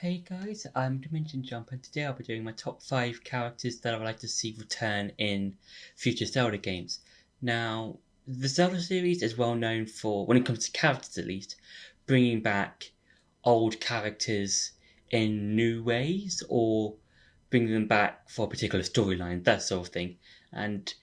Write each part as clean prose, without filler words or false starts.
Hey guys, I'm Dimension Jump, and today I'll be doing my top 5 characters that I would like to see return in future Zelda games. Now, the Zelda series is well known for, when it comes to characters at least, bringing back old characters in new ways or bringing them back for a particular storyline, that sort of thing. And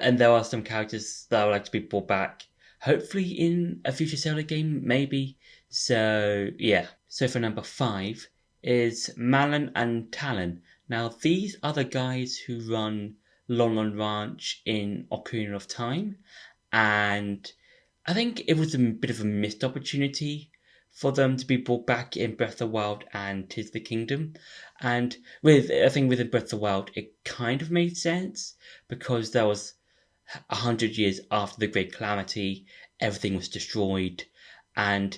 and there are some characters that I would like to be brought back, hopefully in a future Zelda game, maybe. So yeah. So for number 5 is Malon and Talon. Now these are the guys who run Lon Ranch in Ocarina of Time, and I think it was a bit of a missed opportunity for them to be brought back in Breath of the Wild and Tears of the Kingdom. And with I think within Breath of the Wild, it kind of made sense because there was 100 years after the Great Calamity, everything was destroyed, and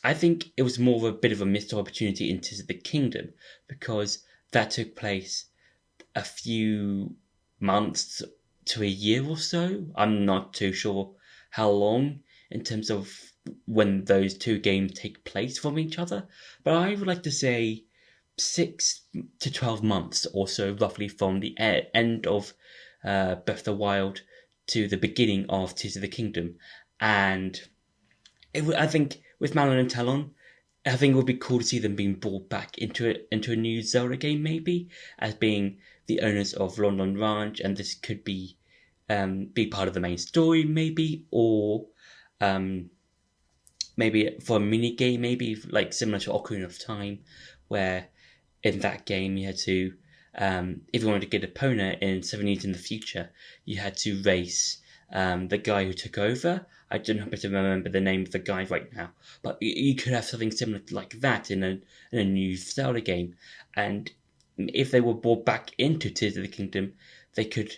I think it was more of a bit of a missed opportunity in Tears of the Kingdom because that took place a few months to a year or so. I'm not too sure how long in terms of when those two games take place from each other, but I would like to say 6 to 12 months or so, roughly from the end of Breath of the Wild to the beginning of Tears of the Kingdom. And I think with Malon and Talon, I think it would be cool to see them being brought back into a new Zelda game, maybe as being the owners of Lon Ranch, and this could be part of the main story, maybe, or um, maybe for a mini game, maybe like similar to Ocarina of Time, where in that game you had to, if you wanted to get a opponent in 7 years in the future, you had to race the guy who took over. I don't happen to remember the name of the guy right now, but you could have something similar like that in a new Zelda game. And if they were brought back into Tears of the Kingdom, they could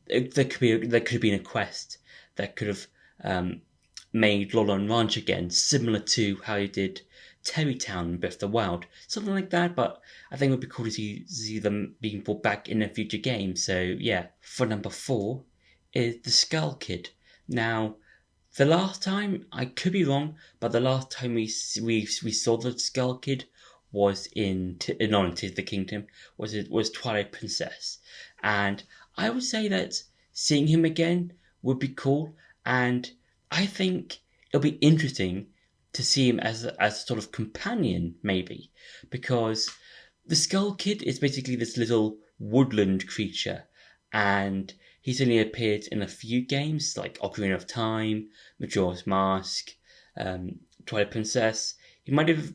there could have been a quest that could have made Lolon Ranch again, similar to how he did Terrytown in Breath of the Wild, something like that. But I think it would be cool to see them being brought back in a future game. So yeah, for number 4 is the Skull Kid. Now, the last time, I could be wrong, but the last time we saw the Skull Kid was in not in Tears of the Kingdom, was Twilight Princess, and I would say that seeing him again would be cool, and I think it'll be interesting to see him as a sort of companion, maybe, because the Skull Kid is basically this little woodland creature, and he's only appeared in a few games like Ocarina of Time, Majora's Mask, Twilight Princess. He might have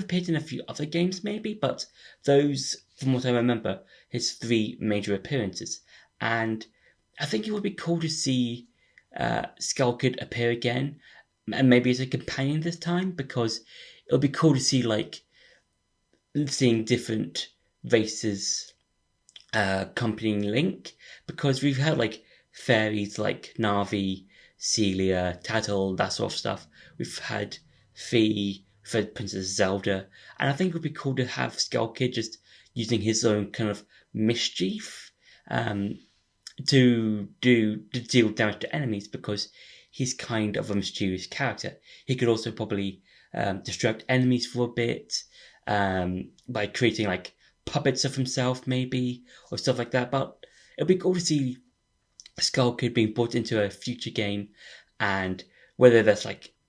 appeared in a few other games, maybe, but those, from what I remember, his three major appearances. And I think it would be cool to see Skull Kid appear again, and maybe as a companion this time, because it would be cool to see seeing different races accompanying Link, because we've had fairies like Navi, Celia, Tattle, that sort of stuff. We've had Fi, we've had Princess Zelda, and I think it would be cool to have Skull Kid just using his own kind of mischief to deal damage to enemies, because he's kind of a mysterious character. He could also probably distract enemies for a bit by creating puppets of himself, maybe, or stuff like that. But it'd be cool to see Skull Kid being brought into a future game, and whether that's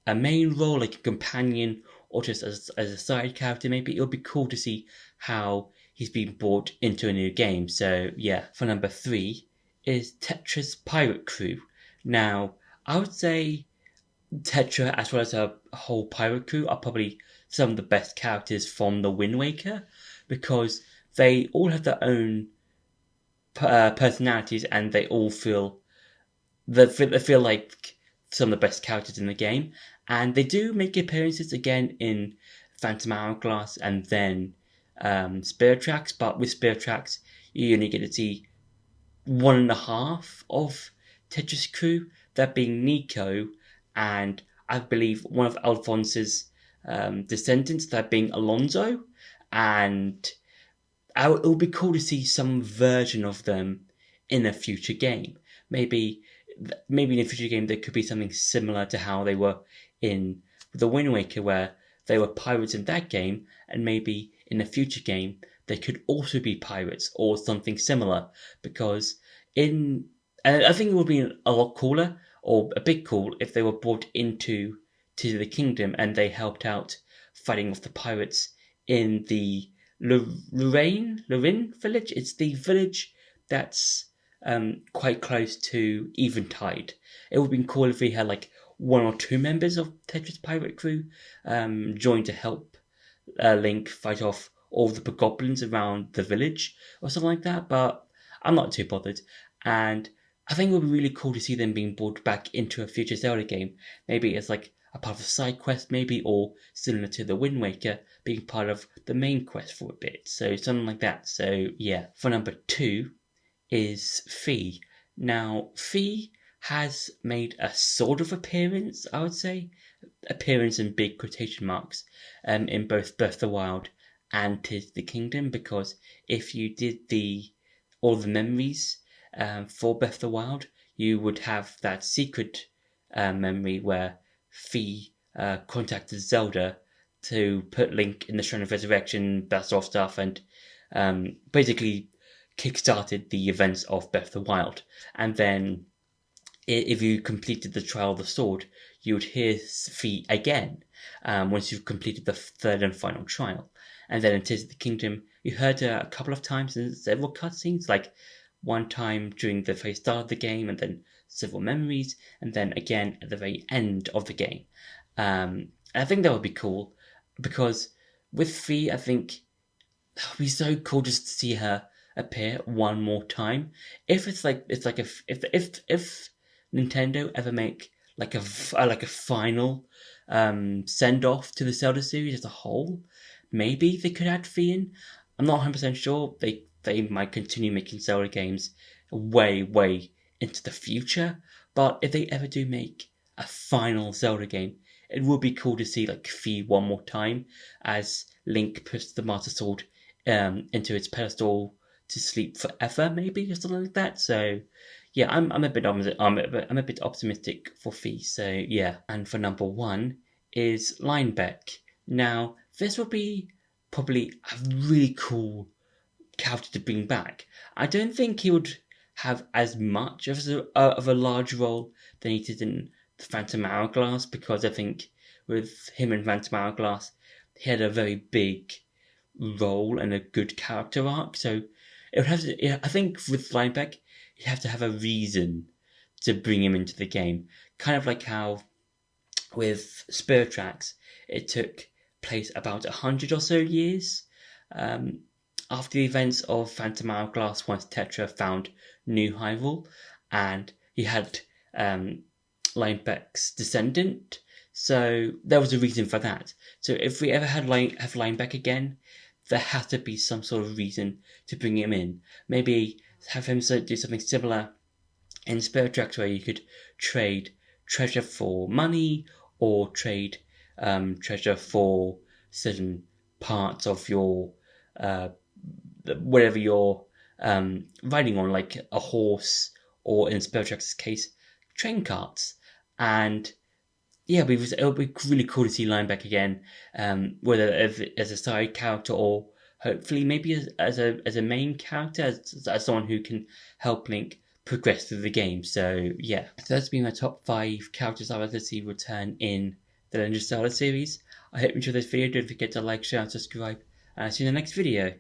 a main role, like a companion, or just as a side character, maybe it would be cool to see how he's been brought into a new game. So yeah, for number 3 is Tetra's Pirate Crew. Now, I would say Tetra, as well as her whole pirate crew, are probably some of the best characters from the Wind Waker, because they all have their own personalities, and they all feel like some of the best characters in the game. And they do make appearances again in Phantom Hourglass and then Spirit Tracks, but with Spirit Tracks, you only get to see one and a half of Tetra's crew, that being Nico, and I believe one of Alphonse's descendants, that being Alonso. And it would be cool to see some version of them in a future game. Maybe in a future game there could be something similar to how they were in The Wind Waker, where they were pirates in that game, and maybe in a future game they could also be pirates or something similar. Because and I think it would be a lot cooler, or a bit cool, if they were brought into to the kingdom and they helped out fighting off the pirates in the Lorraine village. It's the village that's quite close to Eventide. It would have been cool if we had like one or two members of Tetris pirate crew join to help Link fight off all the goblins around the village or something like that. But I'm not too bothered, and I think it would be really cool to see them being brought back into a future Zelda game. Maybe it's like a part of a side quest, maybe, or similar to the Wind Waker, being part of the main quest for a bit. So something like that. So yeah. For number 2 is Fi. Now, Fi has made a sort of appearance, I would say, appearance in big quotation marks, in both Breath of the Wild and Tears of the Kingdom, because if you did all the memories for Breath of the Wild, you would have that secret memory where Fi contacted Zelda to put Link in the Shrine of Resurrection, that sort of stuff, and basically kickstarted the events of Breath of the Wild. And then if you completed the Trial of the Sword, you would hear Fi again once you've completed the third and final trial. And then in Tears of the Kingdom, you heard her a couple of times in several cutscenes, like one time during the very start of the game, and then several memories, and then again at the very end of the game. I think that would be cool, because with Fi, I think that would be so cool just to see her appear one more time. If Nintendo ever make like a final send off to the Zelda series as a whole, maybe they could add Fi in. I'm not 100% sure. They might continue making Zelda games way into the future, but if they ever do make a final Zelda game, it would be cool to see like Fi one more time as Link puts the Master Sword into its pedestal to sleep forever, maybe, or something like that. So yeah, I'm a bit optimistic for Fi. So yeah, and for number 1 is Linebeck. Now this would be probably a really cool character to bring back. I don't think he would have as much of a large role than he did in the Phantom Hourglass, because I think with him in Phantom Hourglass, he had a very big role and a good character arc. So it would have to. I think with Linebeck, you have to have a reason to bring him into the game. Kind of like how with Spirit Tracks, it took place about 100 or so years after the events of Phantom Hourglass, once Tetra found New Hyrule, and he had Linebeck's descendant. So there was a reason for that. So if we ever have Linebeck again, there has to be some sort of reason to bring him in. Maybe have him do something similar in Spirit Tracks, where you could trade treasure for money, or trade treasure for certain parts of your whatever you're riding on, like a horse, or in Spirit Tracks' case, train carts. And yeah, it would be really cool to see Linebeck again, whether as a side character, or hopefully maybe as a main character, as someone who can help Link progress through the game. So yeah, so that's been my top 5 characters I'd like to see return in the Legend of Zelda series. I hope you enjoyed this video. Don't forget to like, share, and subscribe, and I'll see you in the next video.